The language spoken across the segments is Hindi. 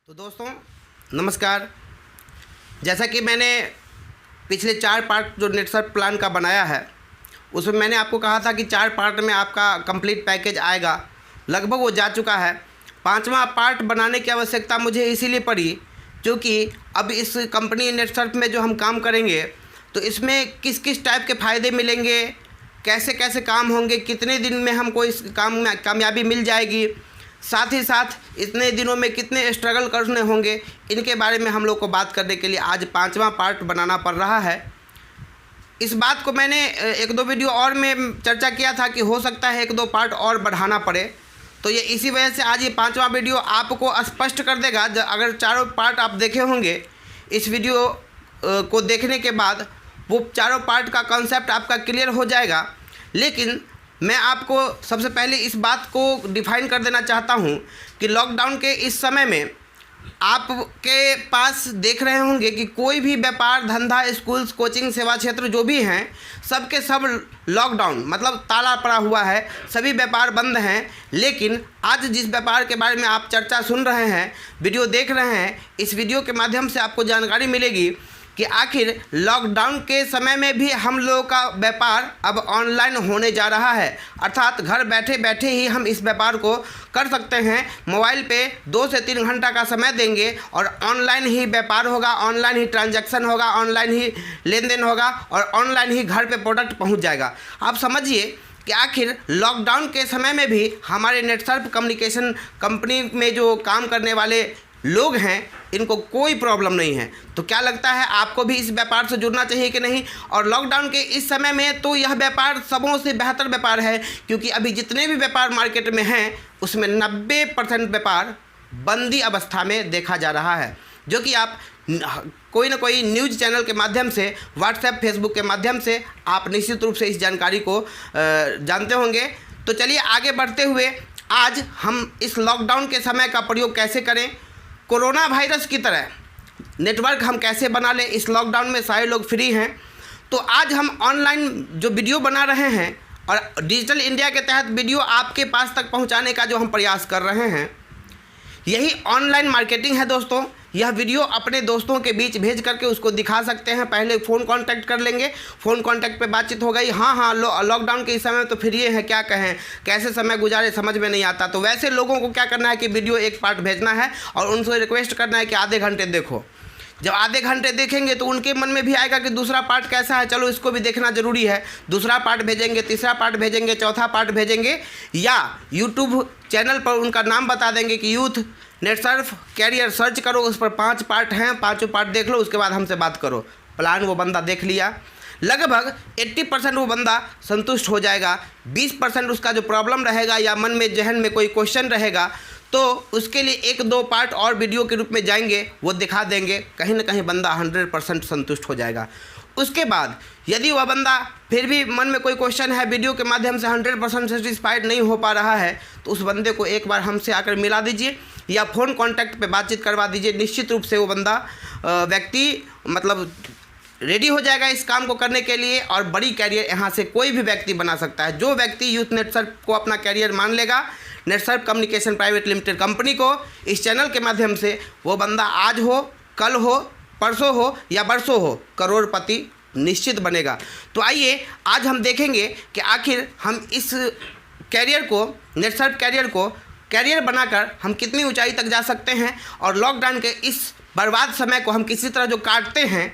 तो दोस्तों नमस्कार। जैसा कि मैंने पिछले 4 पार्ट जो नेटसर्फ प्लान का बनाया है उसमें मैंने आपको कहा था कि 4 पार्ट में आपका कंप्लीट पैकेज आएगा। लगभग वो जा चुका है। 5वां पार्ट बनाने की आवश्यकता मुझे इसीलिए पड़ी क्योंकि अब इस कंपनी नेटसर्फ में जो हम काम करेंगे तो इसमें किस किस टाइप के फ़ायदे मिलेंगे, कैसे कैसे काम होंगे, कितने दिन में हमको इस काम में कामयाबी मिल जाएगी, साथ ही साथ इतने दिनों में कितने स्ट्रगल करने होंगे, इनके बारे में हम लोग को बात करने के लिए आज 5वां पार्ट बनाना पड़ रहा है। इस बात को मैंने 1-2 वीडियो और में चर्चा किया था कि हो सकता है 1-2 पार्ट और बढ़ाना पड़े, तो ये इसी वजह से आज ये 5वां वीडियो आपको स्पष्ट कर देगा। अगर चारों पार्ट आप देखे होंगे, इस वीडियो को देखने के बाद वो चारों पार्ट का कॉन्सेप्ट आपका क्लियर हो जाएगा। लेकिन मैं आपको सबसे पहले इस बात को डिफाइन कर देना चाहता हूं कि लॉकडाउन के इस समय में आपके पास देख रहे होंगे कि कोई भी व्यापार धंधा, स्कूल्स, कोचिंग, सेवा क्षेत्र जो भी हैं, सबके सब लॉकडाउन मतलब ताला पड़ा हुआ है, सभी व्यापार बंद हैं। लेकिन आज जिस व्यापार के बारे में आप चर्चा सुन रहे हैं, वीडियो देख रहे हैं, इस वीडियो के माध्यम से आपको जानकारी मिलेगी कि आखिर लॉकडाउन के समय में भी हम लोगों का व्यापार अब ऑनलाइन होने जा रहा है। अर्थात घर बैठे बैठे ही हम इस व्यापार को कर सकते हैं। मोबाइल पे 2 से 3 घंटा का समय देंगे और ऑनलाइन ही व्यापार होगा, ऑनलाइन ही ट्रांजैक्शन होगा, ऑनलाइन ही लेन देन होगा और ऑनलाइन ही घर पे प्रोडक्ट पहुंच जाएगा। आप समझिए कि आखिर लॉकडाउन के समय में भी हमारे नेटसर्फ कम्युनिकेशन कंपनी में जो काम करने वाले लोग हैं, इनको कोई प्रॉब्लम नहीं है। तो क्या लगता है आपको भी इस व्यापार से जुड़ना चाहिए कि नहीं? और लॉकडाउन के इस समय में तो यह व्यापार सबों से बेहतर व्यापार है, क्योंकि अभी जितने भी व्यापार मार्केट में हैं उसमें 90% व्यापार बंदी अवस्था में देखा जा रहा है, जो कि आप कोई ना कोई न्यूज़ चैनल के माध्यम से, व्हाट्सएप, फेसबुक के माध्यम से आप निश्चित रूप से इस जानकारी को जानते होंगे। तो चलिए आगे बढ़ते हुए आज हम इस लॉकडाउन के समय का प्रयोग कैसे करें, कोरोना वायरस की तरह नेटवर्क हम कैसे बना लें। इस लॉकडाउन में सारे लोग फ्री हैं, तो आज हम ऑनलाइन जो वीडियो बना रहे हैं और डिजिटल इंडिया के तहत वीडियो आपके पास तक पहुंचाने का जो हम प्रयास कर रहे हैं, यही ऑनलाइन मार्केटिंग है दोस्तों। यह वीडियो अपने दोस्तों के बीच भेज करके उसको दिखा सकते हैं। पहले फ़ोन कांटेक्ट कर लेंगे, फ़ोन कांटेक्ट पे बातचीत हो गई, हाँ लॉकडाउन के इस समय तो फिर ये है, क्या कहें, कैसे समय गुजारे समझ में नहीं आता। तो वैसे लोगों को क्या करना है कि वीडियो एक पार्ट भेजना है और उनसे रिक्वेस्ट करना है कि आधे घंटे देखो। जब आधे घंटे देखेंगे तो उनके मन में भी आएगा कि दूसरा पार्ट कैसा है, चलो इसको भी देखना ज़रूरी है। दूसरा पार्ट भेजेंगे, तीसरा पार्ट भेजेंगे, चौथा पार्ट भेजेंगे, या यूट्यूब चैनल पर उनका नाम बता देंगे कि यूथ नेटसर्फ कैरियर सर्च करो, उस पर 5 पार्ट हैं, 5 पार्ट देख लो, उसके बाद हमसे बात करो। प्लान वो बंदा देख लिया, लगभग 80% वो बंदा संतुष्ट हो जाएगा। 20% उसका जो प्रॉब्लम रहेगा या मन में जहन में कोई क्वेश्चन रहेगा, तो उसके लिए 1-2 पार्ट और वीडियो के रूप में जाएंगे, वो दिखा देंगे, कहीं ना कहीं बंदा 100% संतुष्ट हो जाएगा। उसके बाद यदि वह बंदा फिर भी मन में कोई क्वेश्चन है, वीडियो के माध्यम से 100% सेटिस्फाइड नहीं हो पा रहा है, तो उस बंदे को एक बार हमसे आकर मिला दीजिए या फ़ोन कांटेक्ट पे बातचीत करवा दीजिए। निश्चित रूप से वो बंदा व्यक्ति मतलब रेडी हो जाएगा इस काम को करने के लिए, और बड़ी कैरियर यहाँ से कोई भी व्यक्ति बना सकता है। जो व्यक्ति यूथ नेटसर्फ को अपना कैरियर मान लेगा, Netsurf communication private limited company को, इस चैनल के माध्यम से, वो बंदा आज हो, कल हो, परसों हो या बरसों हो, करोड़पति निश्चित बनेगा। तो आइए आज हम देखेंगे कि आखिर हम इस कैरियर को, नेटसर्फ कैरियर को कैरियर बनाकर हम कितनी ऊंचाई तक जा सकते हैं, और लॉकडाउन के इस बर्बाद समय को हम किसी तरह जो काटते हैं,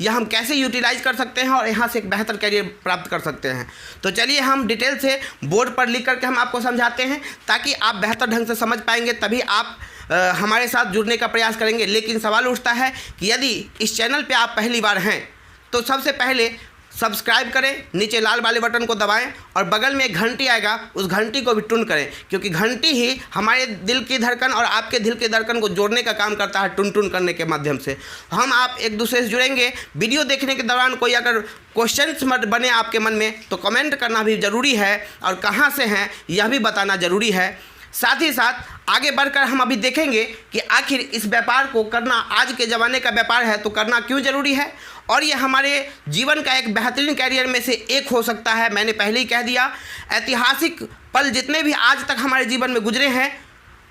यह हम कैसे यूटिलाइज कर सकते हैं और यहाँ से एक बेहतर कैरियर प्राप्त कर सकते हैं। तो चलिए हम डिटेल से बोर्ड पर लिख करके हम आपको समझाते हैं, ताकि आप बेहतर ढंग से समझ पाएंगे, तभी आप हमारे साथ जुड़ने का प्रयास करेंगे। लेकिन सवाल उठता है कि यदि इस चैनल पे आप पहली बार हैं तो सबसे पहले सब्सक्राइब करें, नीचे लाल वाले बटन को दबाएं और बगल में एक घंटी आएगा, उस घंटी को भी टुन करें, क्योंकि घंटी ही हमारे दिल की धड़कन और आपके दिल की धड़कन को जोड़ने का काम करता है, टुन टुन करने के माध्यम से। हम आप एक दूसरे से जुड़ेंगे। वीडियो देखने के दौरान कोई अगर क्वेश्चंस मत बने आपके मन में, तो कमेंट करना भी ज़रूरी है, और कहाँ से हैं यह भी बताना ज़रूरी है। साथ ही साथ आगे बढ़कर हम अभी देखेंगे कि आखिर इस व्यापार को करना, आज के ज़माने का व्यापार है तो करना क्यों ज़रूरी है, और ये हमारे जीवन का एक बेहतरीन कैरियर में से एक हो सकता है। मैंने पहले ही कह दिया, ऐतिहासिक पल जितने भी आज तक हमारे जीवन में गुजरे हैं,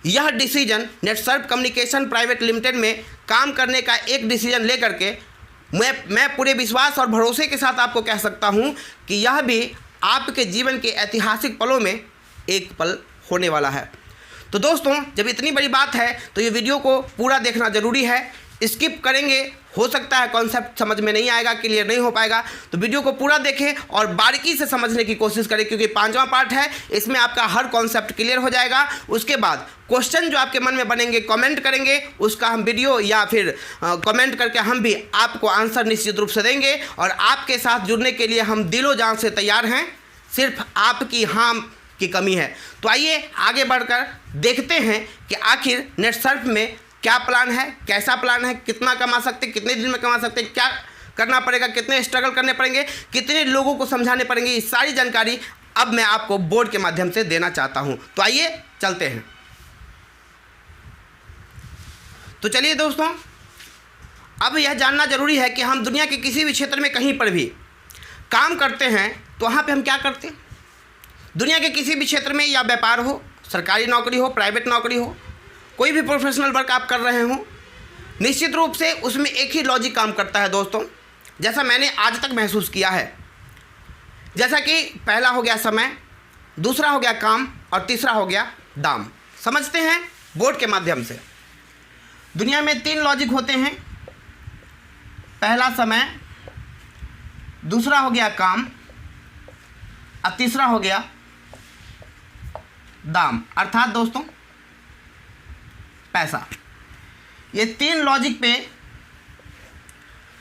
यह decision Netsurf communication private limited में काम करने का एक डिसीजन लेकर के मैं पूरे विश्वास और भरोसे के साथ आपको कह सकता हूं कि यह भी आपके जीवन के ऐतिहासिक पलों में एक पल होने वाला है। तो दोस्तों, जब इतनी बड़ी बात है तो ये वीडियो को पूरा देखना ज़रूरी है। स्किप करेंगे, हो सकता है कॉन्सेप्ट समझ में नहीं आएगा, क्लियर नहीं हो पाएगा, तो वीडियो को पूरा देखें और बारीकी से समझने की कोशिश करें, क्योंकि 5वां पार्ट है, इसमें आपका हर कॉन्सेप्ट क्लियर हो जाएगा। उसके बाद क्वेश्चन जो आपके मन में बनेंगे कमेंट करेंगे, उसका हम वीडियो या फिर कमेंट करके हम भी आपको आंसर निश्चित रूप से देंगे और आपके साथ जुड़ने के लिए हम दिलो जान से तैयार हैं। सिर्फ आपकी हाँ की कमी है। तो आइए आगे बढ़कर देखते हैं कि आखिर नेटसर्फ में क्या प्लान है, कैसा प्लान है, कितना कमा सकते, कितने दिन में कमा सकते, क्या करना पड़ेगा, कितने स्ट्रगल करने पड़ेंगे, कितने लोगों को समझाने पड़ेंगे, ये सारी जानकारी अब मैं आपको बोर्ड के माध्यम से देना चाहता हूं। तो आइए चलते हैं। तो चलिए दोस्तों, अब यह जानना जरूरी है कि हम दुनिया के किसी भी क्षेत्र में कहीं पर भी काम करते हैं तो वहाँ पे हम क्या करते हैं। दुनिया के किसी भी क्षेत्र में, या व्यापार हो, सरकारी नौकरी हो, प्राइवेट नौकरी हो, कोई भी प्रोफेशनल वर्क आप कर रहे हो, निश्चित रूप से उसमें एक ही लॉजिक काम करता है दोस्तों, जैसा मैंने आज तक महसूस किया है। जैसा कि पहला हो गया समय, दूसरा हो गया काम और तीसरा हो गया दाम। समझते हैं बोर्ड के माध्यम से। दुनिया में 3 लॉजिक होते हैं। पहला समय, दूसरा हो गया काम और तीसरा हो गया दाम, अर्थात दोस्तों पैसा। ये 3 लॉजिक पे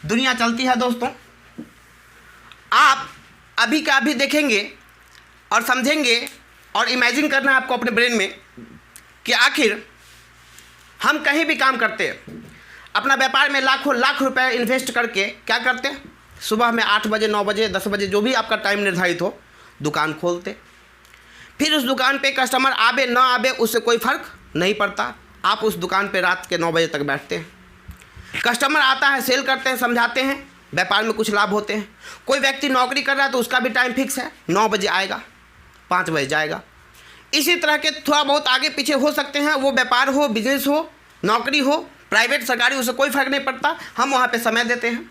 दुनिया चलती है दोस्तों। आप अभी का अभी देखेंगे और समझेंगे और इमेजिन करना है आपको अपने ब्रेन में कि आखिर हम कहीं भी काम करते हैं, अपना व्यापार में लाखों लाख रुपए इन्वेस्ट करके क्या करते हैं, सुबह में 8 बजे, 9 बजे, 10 बजे, जो भी आपका टाइम निर्धारित हो, दुकान खोलते। फिर उस दुकान पे कस्टमर आवे ना आवे उससे कोई फ़र्क नहीं पड़ता, आप उस दुकान पे रात के 9 बजे तक बैठते हैं। कस्टमर आता है, सेल करते हैं, समझाते हैं, व्यापार में कुछ लाभ होते हैं। कोई व्यक्ति नौकरी कर रहा है तो उसका भी टाइम फिक्स है, 9 बजे आएगा, 5 बजे जाएगा। इसी तरह के थोड़ा बहुत आगे पीछे हो सकते हैं, वो व्यापार हो, बिजनेस हो, नौकरी हो, प्राइवेट सरकारी, उससे कोई फ़र्क नहीं पड़ता, हम वहाँ पर समय देते हैं।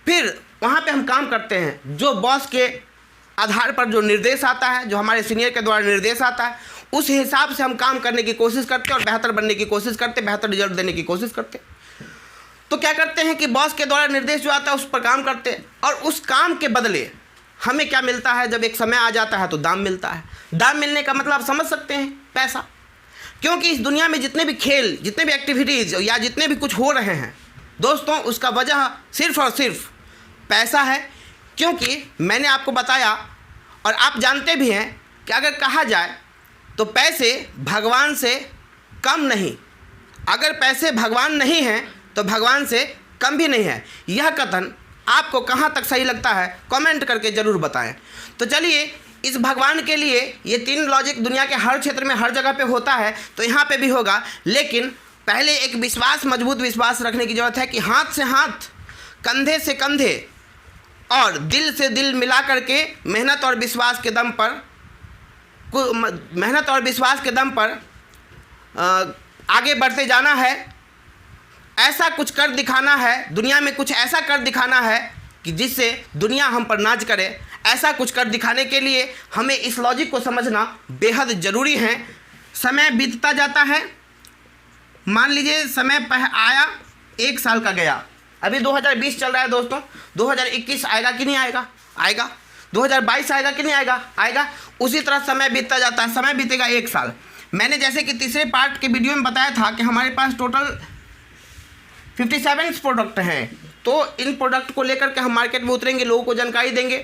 फिर वहाँ पर हम काम करते हैं, जो बॉस के आधार पर जो निर्देश आता है, जो हमारे सीनियर के द्वारा निर्देश आता है, उस हिसाब से हम काम करने की कोशिश करते हैं और बेहतर बनने की कोशिश करते, बेहतर रिजल्ट देने की कोशिश करते। तो क्या करते हैं कि बॉस के द्वारा निर्देश जो आता है उस पर काम करते हैं और उस काम के बदले हमें क्या मिलता है। जब एक समय आ जाता है तो दाम मिलता है। दाम मिलने का मतलब आप समझ सकते हैं, पैसा। क्योंकि इस दुनिया में जितने भी खेल, जितने भी एक्टिविटीज़ या जितने भी कुछ हो रहे हैं दोस्तों, उसका वजह सिर्फ और सिर्फ पैसा है। क्योंकि मैंने आपको बताया और आप जानते भी हैं कि अगर कहा जाए तो पैसे भगवान से कम नहीं, अगर पैसे भगवान नहीं हैं तो भगवान से कम भी नहीं है। यह कथन आपको कहाँ तक सही लगता है कमेंट करके ज़रूर बताएं। तो चलिए, इस भगवान के लिए ये 3 लॉजिक दुनिया के हर क्षेत्र में, हर जगह पे होता है, तो यहाँ पे भी होगा। लेकिन पहले एक विश्वास, मजबूत विश्वास रखने की ज़रूरत है कि हाथ से हाथ, कंधे से कंधे और दिल से दिल मिला करके मेहनत और विश्वास के दम पर आगे बढ़ते जाना है। ऐसा कुछ कर दिखाना है, दुनिया में कुछ ऐसा कर दिखाना है कि जिससे दुनिया हम पर नाज करे। ऐसा कुछ कर दिखाने के लिए हमें इस लॉजिक को समझना बेहद ज़रूरी है। समय बीतता जाता है, मान लीजिए समय आया, 1 साल का गया, अभी 2020 चल रहा है दोस्तों, 2021 आएगा कि नहीं आएगा, आएगा, 2022 आएगा कि नहीं आएगा, आएगा। उसी तरह समय बीतता जाता है, समय बीतेगा 1 साल। मैंने जैसे कि तीसरे पार्ट के वीडियो में बताया था कि हमारे पास टोटल 57 प्रोडक्ट हैं। तो इन प्रोडक्ट को लेकर के हम मार्केट में उतरेंगे, लोगों को जानकारी देंगे,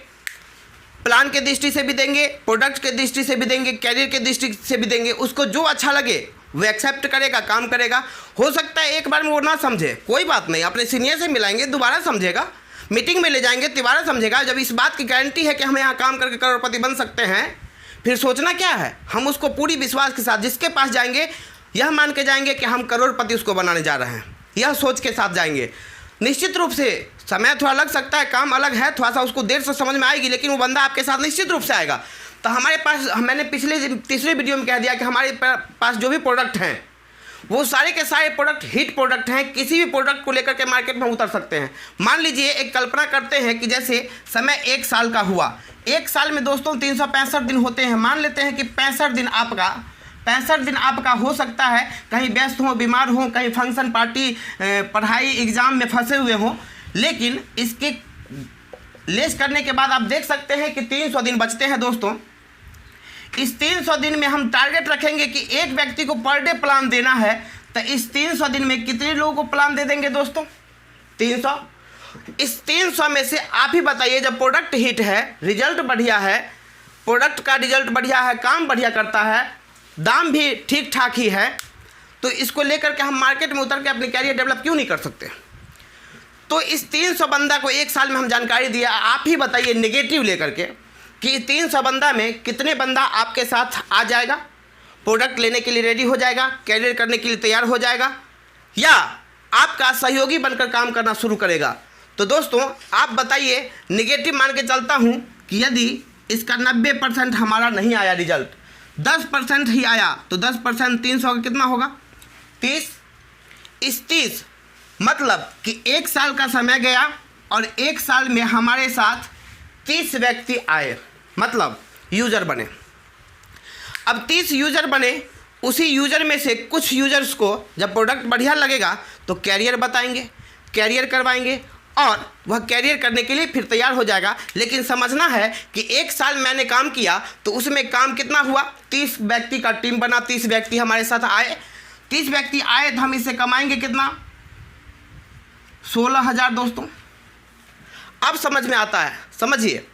प्लान के दृष्टि से भी देंगे, प्रोडक्ट के दृष्टि से भी देंगे, कैरियर के दृष्टि से भी देंगे। उसको जो अच्छा लगे वो एक्सेप्ट करेगा, काम करेगा। हो सकता है एक बार में वो ना समझे, कोई बात नहीं, अपने सीनियर से मिलाएंगे, दोबारा समझेगा, मीटिंग में ले जाएंगे, दोबारा समझेगा। जब इस बात की गारंटी है कि हम यहाँ काम करके करोड़पति बन सकते हैं, फिर सोचना क्या है। हम उसको पूरी विश्वास के साथ जिसके पास जाएंगे, यह मान के जाएंगे कि हम करोड़पति उसको बनाने जा रहे हैं, यह सोच के साथ जाएंगे। निश्चित रूप से समय थोड़ा लग सकता है, काम अलग है, थोड़ा सा उसको देर से समझ में आएगी, लेकिन वो बंदा आपके साथ निश्चित रूप से आएगा। तो हमारे पास, मैंने तीसरे वीडियो में कह दिया कि हमारे पास जो भी प्रोडक्ट हैं वो सारे के सारे प्रोडक्ट हिट प्रोडक्ट हैं। किसी भी प्रोडक्ट को लेकर के मार्केट में उतर सकते हैं। मान लीजिए एक कल्पना करते हैं कि जैसे समय 1 साल का हुआ। 1 साल में दोस्तों 365 दिन होते हैं। मान लेते हैं कि 65 दिन आपका हो सकता है कहीं व्यस्त हो, बीमार हो, कहीं फंक्शन पार्टी, पढ़ाई एग्ज़ाम में फंसे हुए हों। लेकिन इसके लेस करने के बाद आप देख सकते हैं कि 300 दिन बचते हैं दोस्तों। इस 300 दिन में हम टारगेट रखेंगे कि एक व्यक्ति को पर डे प्लान देना है। तो इस 300 दिन में कितने लोगों को प्लान दे देंगे दोस्तों? 300। इस 300 में से आप ही बताइए, जब प्रोडक्ट हिट है, रिजल्ट बढ़िया है, प्रोडक्ट का रिजल्ट बढ़िया है, काम बढ़िया करता है, दाम भी ठीक ठाक ही है, तो इसको लेकर के हम मार्केट में उतर के अपनी कैरियर डेवलप क्यों नहीं कर सकते? तो इस 300 बंदा को 1 साल में हम जानकारी दिया। आप ही बताइए नेगेटिव लेकर के कि 300 बंदा में कितने बंदा आपके साथ आ जाएगा, प्रोडक्ट लेने के लिए रेडी हो जाएगा, कैरियर करने के लिए तैयार हो जाएगा, या आपका सहयोगी बनकर काम करना शुरू करेगा? तो दोस्तों आप बताइए, नेगेटिव मान के चलता हूँ कि यदि इसका 90% हमारा नहीं आया रिजल्ट, 10% ही आया, तो 10% 300 का कितना होगा? 30। इस 30 मतलब कि 1 साल का समय गया और 1 साल में हमारे साथ 30 व्यक्ति आए, मतलब यूज़र बने। अब 30 यूज़र बने, उसी यूज़र में से कुछ यूज़र्स को जब प्रोडक्ट बढ़िया लगेगा तो कैरियर बताएंगे, कैरियर करवाएंगे और वह कैरियर करने के लिए फिर तैयार हो जाएगा। लेकिन समझना है कि 1 साल मैंने काम किया तो उसमें काम कितना हुआ? 30 व्यक्ति का टीम बना, 30 व्यक्ति हमारे साथ आए। 30 व्यक्ति आए तो हम इससे कमाएंगे कितना? 16,000 दोस्तों। अब समझ में आता है। समझिए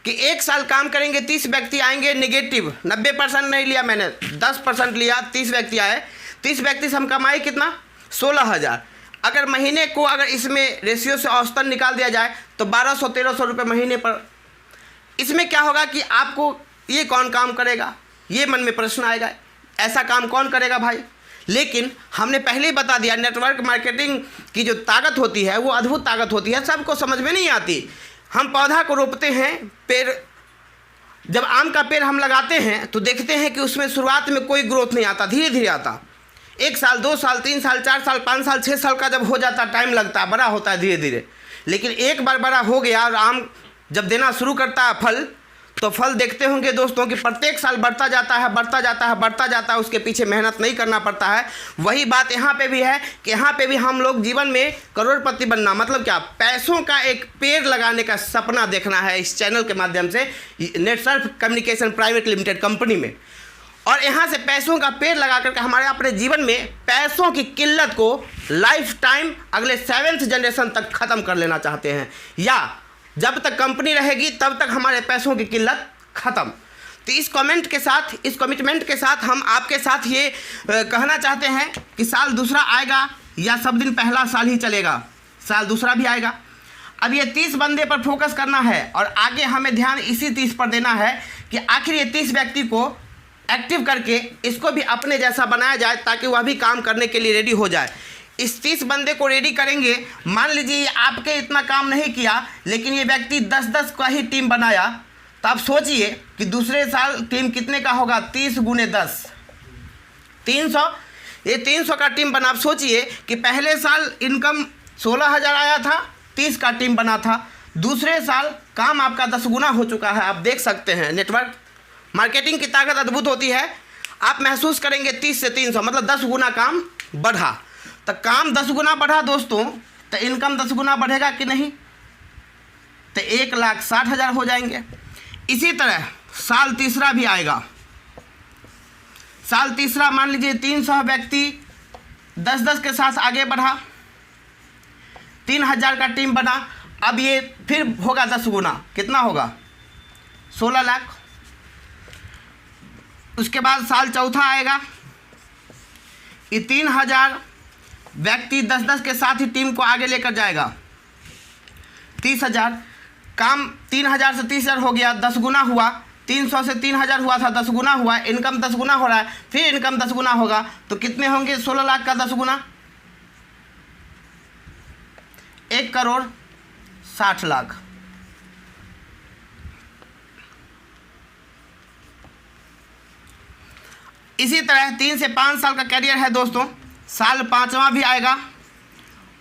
कि 1 साल काम करेंगे, 30 व्यक्ति आएंगे, नेगेटिव 90% नहीं लिया मैंने, 10% लिया, 30 व्यक्ति आए, 30 व्यक्ति से हम कमाए कितना? 16,000। अगर महीने को अगर इसमें रेशियो से औसतन निकाल दिया जाए तो 1200-1300 रुपये महीने पर। इसमें क्या होगा कि आपको ये कौन काम करेगा, ये मन में प्रश्न आएगा, ऐसा काम कौन करेगा भाई? लेकिन हमने पहले ही बता दिया, नेटवर्क मार्केटिंग की जो ताकत होती है वो अद्भुत ताकत होती है, सबको समझ में नहीं आती। हम पौधा को रोपते हैं, पेड़, जब आम का पेड़ हम लगाते हैं तो देखते हैं कि उसमें शुरुआत में कोई ग्रोथ नहीं आता, धीरे धीरे आता। 1 साल, 2 साल, 3 साल, 4 साल, 5 साल, 6 साल का जब हो जाता, टाइम लगता है, बड़ा होता है धीरे धीरे। लेकिन एक बार बड़ा हो गया और आम जब देना शुरू करता है फल, तो फल देखते होंगे दोस्तों कि प्रत्येक साल बढ़ता जाता है, बढ़ता जाता है, बढ़ता जाता है, उसके पीछे मेहनत नहीं करना पड़ता है। वही बात यहाँ पे भी है कि यहाँ पे भी हम लोग जीवन में करोड़पति बनना, मतलब क्या, पैसों का एक पेड़ लगाने का सपना देखना है इस चैनल के माध्यम से, Netsurf communication private limited company में। और यहाँ से पैसों का पेड़ लगा करके हमारे अपने जीवन में पैसों की किल्लत को लाइफ टाइम अगले 7th जनरेशन तक ख़त्म कर लेना चाहते हैं, या जब तक कंपनी रहेगी तब तक हमारे पैसों की किल्लत ख़त्म। तो इस कमेंट के साथ, इस कमिटमेंट के साथ हम आपके साथ ये कहना चाहते हैं कि साल दूसरा आएगा या सब दिन पहला साल ही चलेगा, साल दूसरा भी आएगा। अब ये 30 बंदे पर फोकस करना है और आगे हमें ध्यान इसी 30 पर देना है कि आखिर ये 30 व्यक्ति को एक्टिव करके इसको भी अपने जैसा बनाया जाए ताकि वह भी काम करने के लिए रेडी हो जाए। इस 30 बंदे को रेडी करेंगे। मान लीजिए ये आपके इतना काम नहीं किया, लेकिन ये व्यक्ति 10-10 का ही टीम बनाया, तो आप सोचिए कि दूसरे साल टीम कितने का होगा? 30 × 10 300। ये 300 का टीम बना। आप सोचिए कि पहले साल इनकम 16,000 आया था, 30 का टीम बना था, दूसरे साल काम आपका 10 गुना हो चुका है। आप देख सकते हैं नेटवर्क मार्केटिंग की ताकत अद्भुत होती है। आप महसूस करेंगे 30 से 300 मतलब 10 गुना काम बढ़ा। तो काम 10 गुना बढ़ा दोस्तों, तो इनकम 10 गुना बढ़ेगा कि नहीं? तो 1,60,000 हो जाएंगे। इसी तरह साल तीसरा भी आएगा। साल तीसरा मान लीजिए 300 व्यक्ति 10-10 के साथ आगे बढ़ा, 3,000 का टीम बना। अब ये फिर होगा 10 गुना, कितना होगा? 16 लाख। उसके बाद साल चौथा आएगा, ये 3,000 व्यक्ति 10-10 के साथ ही टीम को आगे लेकर जाएगा, 30,000। काम 3,000 से 30,000 हो गया, 10 गुना हुआ। 300 से 3,000 हुआ था, 10 गुना हुआ। इनकम 10 गुना हो रहा है, फिर इनकम 10 गुना होगा, तो कितने होंगे? 16 लाख का 10 गुना 1,60,00,000। इसी तरह 3 से 5 साल का कैरियर है दोस्तों, साल 5वां भी आएगा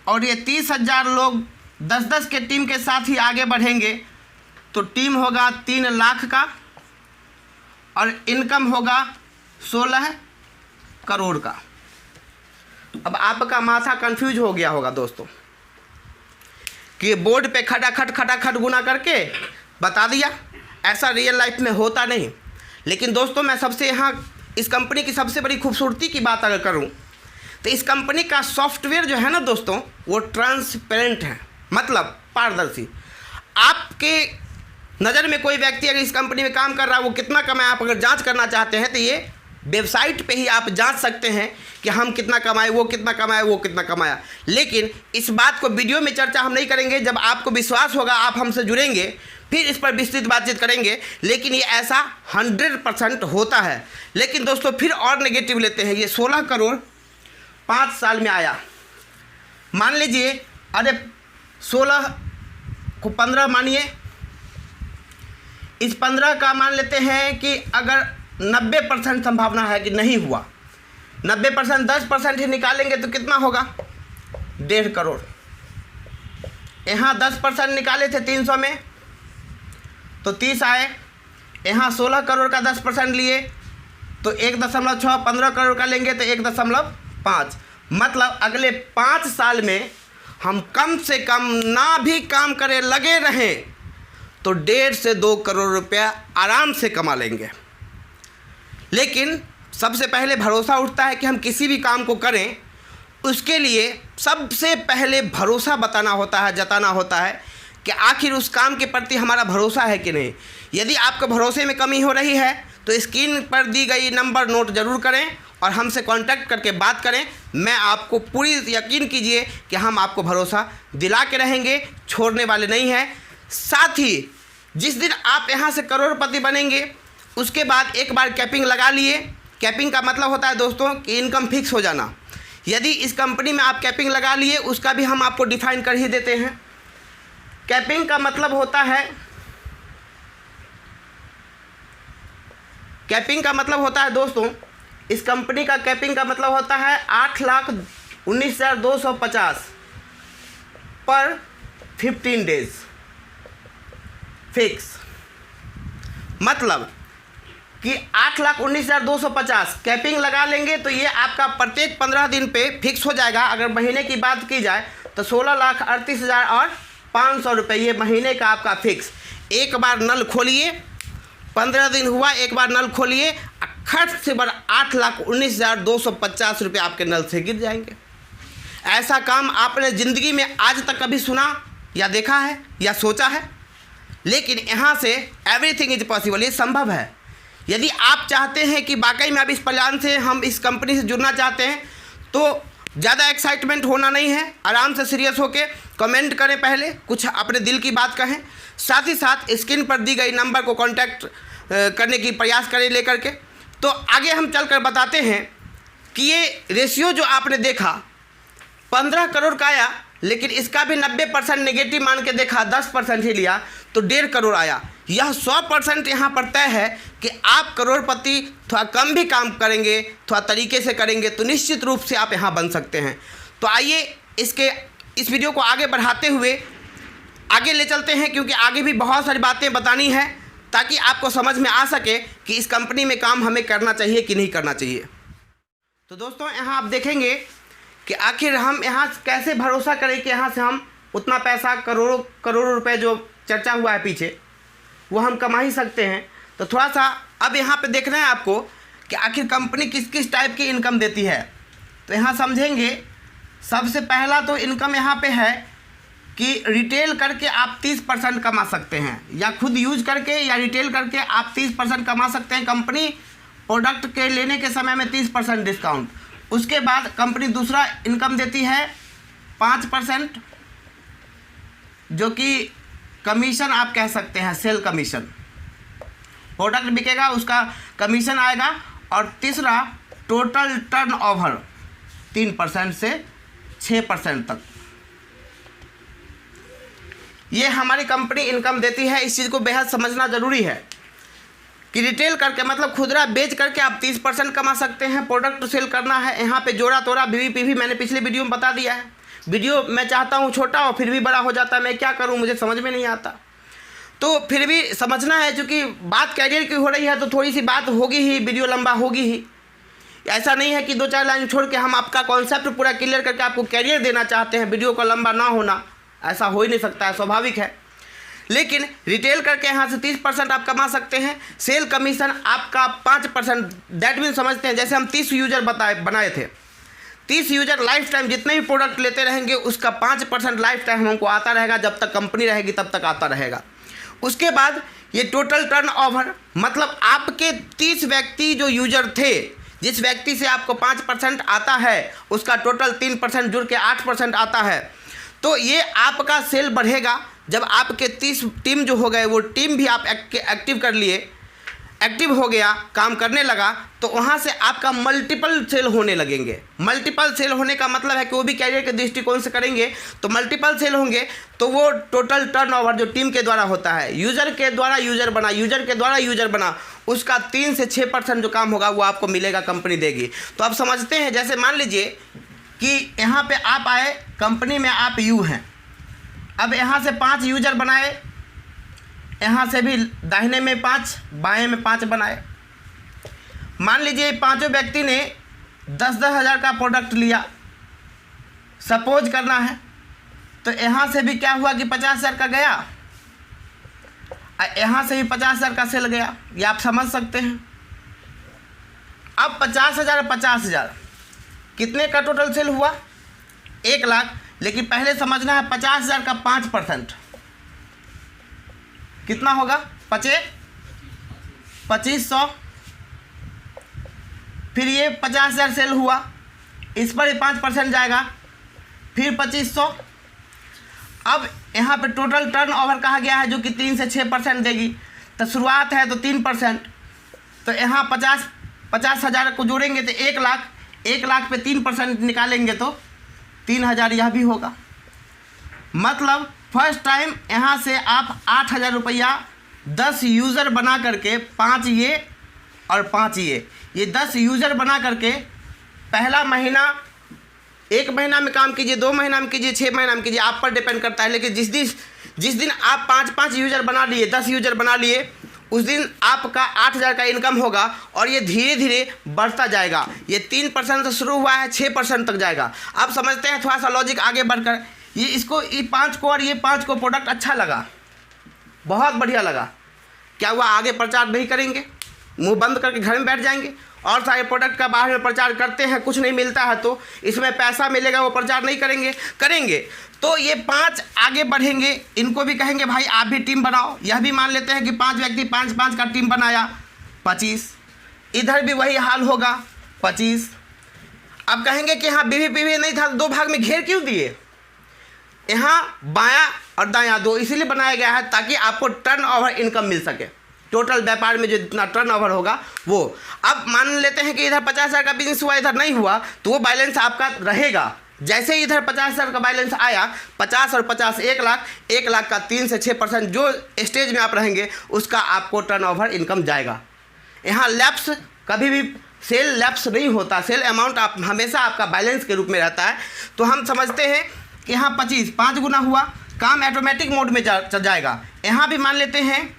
और ये 30,000 लोग 10-10 के टीम के साथ ही आगे बढ़ेंगे तो टीम होगा 3 लाख का और इनकम होगा 16 करोड़ का। अब आपका माथा कंफ्यूज हो गया होगा दोस्तों कि बोर्ड पे खटाखट गुना करके बता दिया, ऐसा रियल लाइफ में होता नहीं। लेकिन दोस्तों मैं सबसे यहाँ इस कंपनी की सबसे बड़ी खूबसूरती की बात अगर करूँ तो इस कंपनी का सॉफ्टवेयर जो है ना दोस्तों वो ट्रांसपेरेंट है, मतलब पारदर्शी। आपके नज़र में कोई व्यक्ति अगर इस कंपनी में काम कर रहा है वो कितना कमाए, आप अगर जांच करना चाहते हैं तो ये वेबसाइट पे ही आप जांच सकते हैं कि हम कितना कमाए, वो कितना कमाए, वो कितना कमाया। लेकिन इस बात को वीडियो में चर्चा हम नहीं करेंगे, जब आपको विश्वास होगा आप हमसे जुड़ेंगे फिर इस पर विस्तृत बातचीत करेंगे। लेकिन ये ऐसा 100% होता है। लेकिन दोस्तों फिर और नेगेटिव लेते हैं, ये 16 करोड़ 5 साल में आया। मान लीजिए अरे 16 को 15 मानिए, इस 15 का मान लेते हैं कि अगर 90% संभावना है कि नहीं हुआ, 90% 10% ही निकालेंगे तो कितना होगा 1.5 करोड़। यहाँ 10% निकाले थे 300 में तो 30 आए, यहाँ 16 करोड़ का 10% लिए तो 1.6, 15 करोड़ का लेंगे तो 1.5। मतलब अगले 5 साल में हम कम से कम ना भी काम करें लगे रहें तो 1.5 से 2 करोड़ रुपया आराम से कमा लेंगे। लेकिन सबसे पहले भरोसा उठता है कि हम किसी भी काम को करें उसके लिए सबसे पहले भरोसा बताना होता है, जताना होता है कि आखिर उस काम के प्रति हमारा भरोसा है कि नहीं। यदि आपको भरोसे में कमी हो रही है तो स्क्रीन पर दी गई नंबर नोट ज़रूर करें और हमसे कांटेक्ट करके बात करें। मैं आपको पूरी यकीन कीजिए कि हम आपको भरोसा दिला के रहेंगे, छोड़ने वाले नहीं हैं। साथ ही जिस दिन आप यहाँ से करोड़पति बनेंगे उसके बाद एक बार कैपिंग लगा लिए। कैपिंग का मतलब होता है दोस्तों कि इनकम फिक्स हो जाना। यदि इस कंपनी में आप कैपिंग लगा लिए उसका भी हम आपको डिफाइन कर ही देते हैं। कैपिंग का मतलब होता है, कैपिंग का मतलब होता है दोस्तों, इस कंपनी का कैपिंग का मतलब होता है 8,19,250 पर 15 डेज फिक्स। मतलब कि 8,19,250 कैपिंग लगा लेंगे तो ये आपका प्रत्येक 15 दिन पे फिक्स हो जाएगा। अगर महीने की बात की जाए तो 16,38,500 रुपये ये महीने का आपका फिक्स। एक बार नल खोलिए, 15 दिन हुआ, एक बार नल खोलिए, खर्च से बढ़ 8,19,250 रुपये आपके नल से गिर जाएंगे। ऐसा काम आपने ज़िंदगी में आज तक कभी सुना या देखा है या सोचा है? लेकिन यहाँ से एवरीथिंग इज पॉसिबल, ये संभव है। यदि आप चाहते हैं कि वाकई में अब इस प्लान से हम इस कंपनी से जुड़ना चाहते हैं तो ज़्यादा एक्साइटमेंट होना नहीं है, आराम से सीरियस होकर कमेंट करें, पहले कुछ अपने दिल की बात कहें, साथ ही साथ स्क्रीन पर दी गई नंबर को कांटेक्ट करने की प्रयास करें लेकर के। तो आगे हम चलकर बताते हैं कि ये रेशियो जो आपने देखा 15 करोड़ का आया, लेकिन इसका भी 90% नेगेटिव मान के देखा, 10% ही लिया तो 1.5 करोड़ आया। यह 100% यहाँ पर तय है कि आप करोड़पति थोड़ा कम भी काम करेंगे, थोड़ा तरीके से करेंगे तो निश्चित रूप से आप यहाँ बन सकते हैं। तो आइए इस वीडियो को आगे बढ़ाते हुए आगे ले चलते हैं, क्योंकि आगे भी बहुत सारी बातें बतानी है ताकि आपको समझ में आ सके कि इस कंपनी में काम हमें करना चाहिए कि नहीं करना चाहिए। तो दोस्तों यहाँ आप देखेंगे कि आखिर हम यहाँ कैसे भरोसा करें कि यहाँ से हम उतना पैसा करोड़ों रुपए जो चर्चा हुआ है पीछे वो हम कमा ही सकते हैं। तो थोड़ा सा अब यहाँ पे देखना है आपको कि आखिर कंपनी किस किस टाइप की इनकम देती है। तो यहाँ समझेंगे, सबसे पहला तो इनकम यहाँ पे है कि रिटेल करके आप 30% कमा सकते हैं, या खुद यूज करके या रिटेल करके आप 30% कमा सकते हैं। कंपनी प्रोडक्ट के लेने के समय में 30% डिस्काउंट। उसके बाद कंपनी दूसरा इनकम देती है 5%, जो कि कमीशन आप कह सकते हैं, सेल कमीशन। प्रोडक्ट बिकेगा उसका कमीशन आएगा। और तीसरा टोटल टर्नओवर 3% से 6% तक ये हमारी कंपनी इनकम देती है। इस चीज़ को बेहद समझना ज़रूरी है। कि रिटेल करके मतलब खुदरा बेच करके आप 30% कमा सकते हैं। प्रोडक्ट सेल करना है, यहाँ पे जोड़ा तोड़ा BVP मैंने पिछले वीडियो में बता दिया है। वीडियो मैं चाहता हूँ छोटा हो फिर भी बड़ा हो जाता है, मैं क्या करूँ, मुझे समझ में नहीं आता। तो फिर भी समझना है, क्योंकि बात कैरियर की हो रही है तो थोड़ी सी बात होगी ही, वीडियो लंबा होगी ही। ऐसा नहीं है कि 2-4 लाइन छोड़ के हम आपका कॉन्सेप्ट पूरा क्लियर करके आपको कैरियर देना चाहते हैं, वीडियो का लंबा ना होना, ऐसा हो ही नहीं सकता है, स्वाभाविक है। लेकिन रिटेल करके यहाँ से 30% आप कमा सकते हैं। सेल कमीशन आपका 5%, दैट मीन समझते हैं जैसे हम 30 यूजर बनाए थे, 30 यूजर लाइफ टाइम जितने भी प्रोडक्ट लेते रहेंगे उसका 5% लाइफ टाइम हमको आता रहेगा, जब तक कंपनी रहेगी तब तक आता रहेगा। उसके बाद ये टोटल टर्नओवर, मतलब आपके 30 व्यक्ति जो यूजर थे, जिस व्यक्ति से आपको 5% आता है उसका टोटल 3% जुड़ के 8% आता है। तो ये आपका सेल बढ़ेगा जब आपके 30 टीम जो हो गए, वो टीम भी आप एक्टिव कर लिए, एक्टिव हो गया, काम करने लगा, तो वहाँ से आपका मल्टीपल सेल होने लगेंगे। मल्टीपल सेल होने का मतलब है कि वो भी कैरियर के दृष्टिकोण से करेंगे तो मल्टीपल सेल होंगे, तो वो टोटल टर्नओवर जो टीम के द्वारा होता है, यूज़र के द्वारा यूज़र बना, यूज़र के द्वारा यूज़र बना, उसका 3 से 6% जो काम होगा वो आपको मिलेगा, कंपनी देगी। तो आप समझते हैं, जैसे मान लीजिए कि यहाँ पे आप आए, कंपनी में आप यू हैं, अब यहाँ से 5 यूज़र बनाए, यहाँ से भी दाहिने में 5, बाएं में 5 बनाए। मान लीजिए पांचों व्यक्ति ने 10-10 हज़ार का प्रोडक्ट लिया, सपोज करना है, तो यहाँ से भी क्या हुआ कि 50 हज़ार का गया, यहाँ से भी 50 हज़ार का सेल गया, ये आप समझ सकते हैं। अब 50 हज़ार 50 हज़ार कितने का टोटल सेल हुआ? 1 लाख। लेकिन पहले समझना है 50 हज़ार का 5% कितना होगा? 2500। फिर ये 50 हज़ार सेल हुआ, इस पर 5% जाएगा, फिर 2500। अब यहाँ पे टोटल टर्नओवर कहा गया है जो कि 3 से 6% देगी, तो शुरुआत है तो 3%, तो यहाँ 50 हज़ार को जोड़ेंगे तो 1 लाख, 1 लाख पे 3% निकालेंगे तो 3000 यह भी होगा। मतलब फर्स्ट टाइम यहाँ से आप 8000 रुपया 10 यूज़र बना करके, 5 ये और 5 ये 10 यूज़र बना करके पहला महीना, 1 महीना में काम कीजिए, 2 महीना में कीजिए, 6 महीना में कीजिए, आप पर डिपेंड करता है। लेकिन जिस दिन आप 5-5 यूज़र बना लिए, 10 यूज़र बना लिए, उस दिन आपका 8000 का इनकम होगा और ये धीरे धीरे बढ़ता जाएगा। ये 3% से शुरू हुआ है, 6% तक जाएगा। आप समझते हैं थोड़ा सा लॉजिक आगे बढ़कर, ये 5 को और ये 5 को प्रोडक्ट अच्छा लगा, बहुत बढ़िया लगा। क्या हुआ? आगे प्रचार नहीं करेंगे, मुंह बंद करके घर में बैठ जाएंगे और सारे प्रोडक्ट का बाहर में प्रचार करते हैं, कुछ नहीं मिलता है तो इसमें पैसा मिलेगा, वो प्रचार नहीं करेंगे। तो ये 5 आगे बढ़ेंगे, इनको भी कहेंगे भाई आप भी टीम बनाओ। यह भी मान लेते हैं कि 5 व्यक्ति 5-5 का टीम बनाया, 25। इधर भी वही हाल होगा, 25। अब कहेंगे कि हाँ BVP नहीं था, 2 भाग में घेर क्यों दिए? यहाँ बायां और दायां 2 इसीलिए बनाया गया है ताकि आपको टर्नओवर इनकम मिल सके। टोटल व्यापार में जो जितना टर्नओवर होगा वो। अब मान लेते हैं कि इधर 50 हज़ार का बिजनेस हुआ, इधर नहीं हुआ, तो वो बैलेंस आपका रहेगा। जैसे इधर 50 हज़ार का बैलेंस आया, 50 और 50 1 लाख, 1 लाख का 3 से 6% जो स्टेज में आप रहेंगे उसका आपको टर्नओवर इनकम जाएगा। यहाँ लैप्स कभी भी सेल लैप्स नहीं होता, सेल अमाउंट आप हमेशा आपका बैलेंस के रूप में रहता है। तो हम समझते हैं कि यहाँ 25 5 गुना हुआ, काम ऑटोमेटिक मोड में चल जाएगा। यहाँ भी मान लेते हैं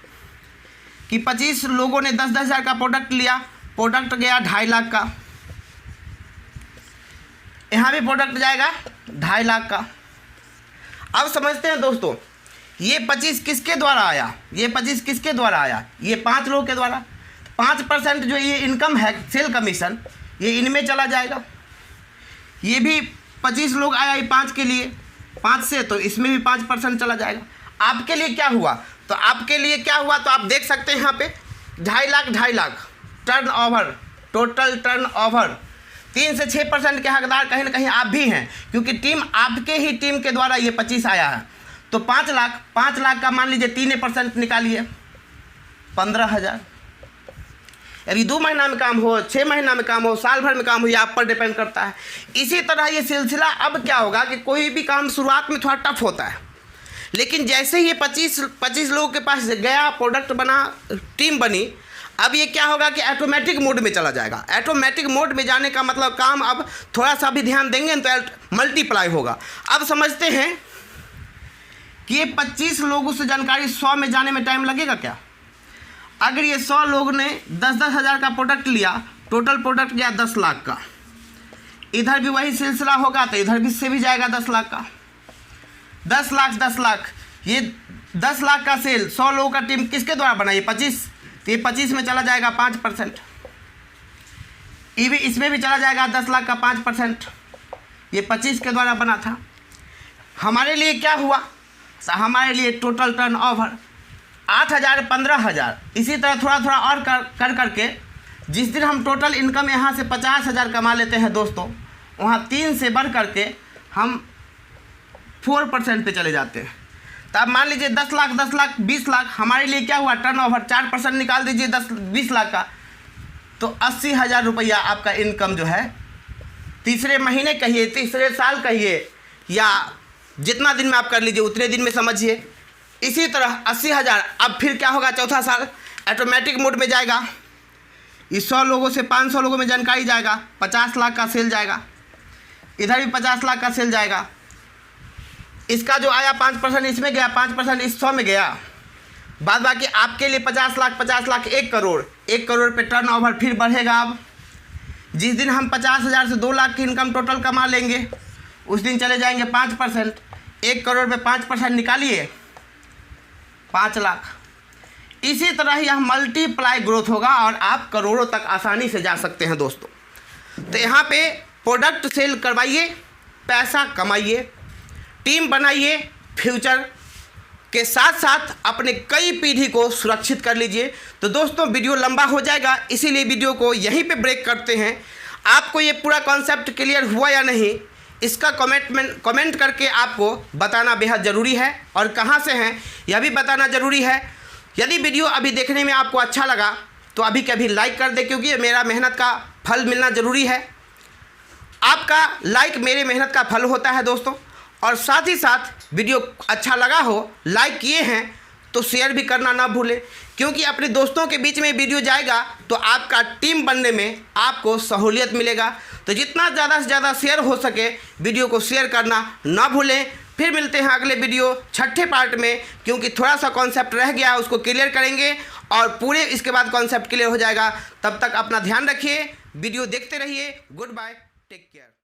कि 25 लोगों ने 10-10 हज़ार का प्रोडक्ट लिया, प्रोडक्ट गया 2.5 लाख का, यहाँ भी प्रोडक्ट जाएगा 2.5 लाख का। अब समझते हैं दोस्तों, ये 25 किसके द्वारा आया? ये 25 किसके द्वारा आया? ये 5 लोगों के द्वारा। 5% जो ये इनकम है सेल कमीशन, ये इनमें चला जाएगा। ये भी 25 लोग आया, ये 5 के लिए, 5 से तो इसमें भी 5% चला जाएगा। आपके लिए क्या हुआ? तो आपके लिए क्या हुआ तो आप देख सकते हैं यहाँ पे 2.5 लाख टर्नओवर, टोटल टर्नओवर। 3 से 6% के हकदार कहीं ना कहीं आप भी हैं, क्योंकि टीम आपके ही टीम के द्वारा ये 25 आया है। तो 5 लाख का मान लीजिए 3% निकालिए, 15,000। अभी 2 महीना में काम हो, 6 महीना में काम हो, साल भर में काम हो, ये आप पर डिपेंड करता है। इसी तरह ये सिलसिला। अब क्या होगा कि कोई भी काम शुरुआत में थोड़ा टफ होता है, लेकिन जैसे ही ये 25 लोगों के पास गया, प्रोडक्ट बना, टीम बनी, अब ये क्या होगा कि ऑटोमेटिक मोड में चला जाएगा। ऑटोमेटिक मोड में जाने का मतलब काम अब थोड़ा सा भी ध्यान देंगे तो मल्टीप्लाई होगा। अब समझते हैं कि ये 25 लोगों से जानकारी 100 में जाने में टाइम लगेगा क्या। अगर ये 100 लोग ने 10-10 हज़ार का प्रोडक्ट लिया, टोटल प्रोडक्ट गया 10 लाख का, इधर भी वही सिलसिला होगा तो इधर भी से भी जाएगा 10 लाख का। 10 लाख ये 10 लाख का सेल 100 लोगों का टीम किसके द्वारा बनाई? 25। तो ये 25 में चला जाएगा 5%। ये भी इसमें भी चला जाएगा 10 लाख का 5%। ये 25 के द्वारा बना था। हमारे लिए क्या हुआ? तो हमारे लिए टोटल टर्न ओवर 8,000 15,000, इसी तरह थोड़ा थोड़ा और कर करके जिस दिन हम टोटल इनकम यहाँ से 50,000 कमा लेते हैं दोस्तों, वहाँ 3 से बढ़ करके हम 4% पे चले जाते हैं। तो अब मान लीजिए 10 लाख 20 लाख, हमारे लिए क्या हुआ? टर्नओवर 4% निकाल दीजिए 20 लाख का, तो 80,000 रुपया आपका इनकम जो है तीसरे महीने कहिए, तीसरे साल कहिए, या जितना दिन में आप कर लीजिए उतने दिन में समझिए। इसी तरह 80,000। अब फिर क्या होगा? चौथा साल ऑटोमेटिक मोड में जाएगा। इस 100 लोगों से 500 लोगों में जानकारी जाएगा, 50 लाख का सेल जाएगा। इधर भी 50 लाख का सेल जाएगा। इसका जो आया 5% इसमें गया, 5% इस 100 में गया, बाद बाकी आपके लिए 50 लाख 1 करोड़। 1 करोड़ पे टर्न ओवर फिर बढ़ेगा। अब जिस दिन हम 50,000 से 2 लाख की इनकम टोटल कमा लेंगे, उस दिन चले जाएंगे 5%। 1 करोड़ पे 5% निकालिए, 5 लाख। इसी तरह यह मल्टीप्लाई ग्रोथ होगा और आप करोड़ों तक आसानी से जा सकते हैं दोस्तों। तो यहाँ पे प्रोडक्ट सेल करवाइए, पैसा कमाइए, टीम बनाइए, फ्यूचर के साथ साथ अपने कई पीढ़ी को सुरक्षित कर लीजिए। तो दोस्तों वीडियो लंबा हो जाएगा, इसीलिए वीडियो को यहीं पे ब्रेक करते हैं। आपको ये पूरा कॉन्सेप्ट क्लियर हुआ या नहीं, इसका कमेंट करके आपको बताना बेहद ज़रूरी है, और कहाँ से हैं यह भी बताना ज़रूरी है। यदि वीडियो अभी देखने में आपको अच्छा लगा तो अभी कभी लाइक कर दे, क्योंकि ये मेरा मेहनत का फल मिलना ज़रूरी है। आपका लाइक मेरे मेहनत का फल होता है दोस्तों। और साथ ही साथ वीडियो अच्छा लगा हो, लाइक किए हैं तो शेयर भी करना ना भूलें, क्योंकि अपने दोस्तों के बीच में वीडियो जाएगा तो आपका टीम बनने में आपको सहूलियत मिलेगा। तो जितना ज़्यादा से ज़्यादा शेयर हो सके वीडियो को शेयर करना ना भूलें। फिर मिलते हैं अगले वीडियो 6ठे पार्ट में, क्योंकि थोड़ा सा कॉन्सेप्ट रह गया, उसको क्लियर करेंगे और पूरे इसके बाद कॉन्सेप्ट क्लियर हो जाएगा। तब तक अपना ध्यान रखिए, वीडियो देखते रहिए। Goodbye, take care.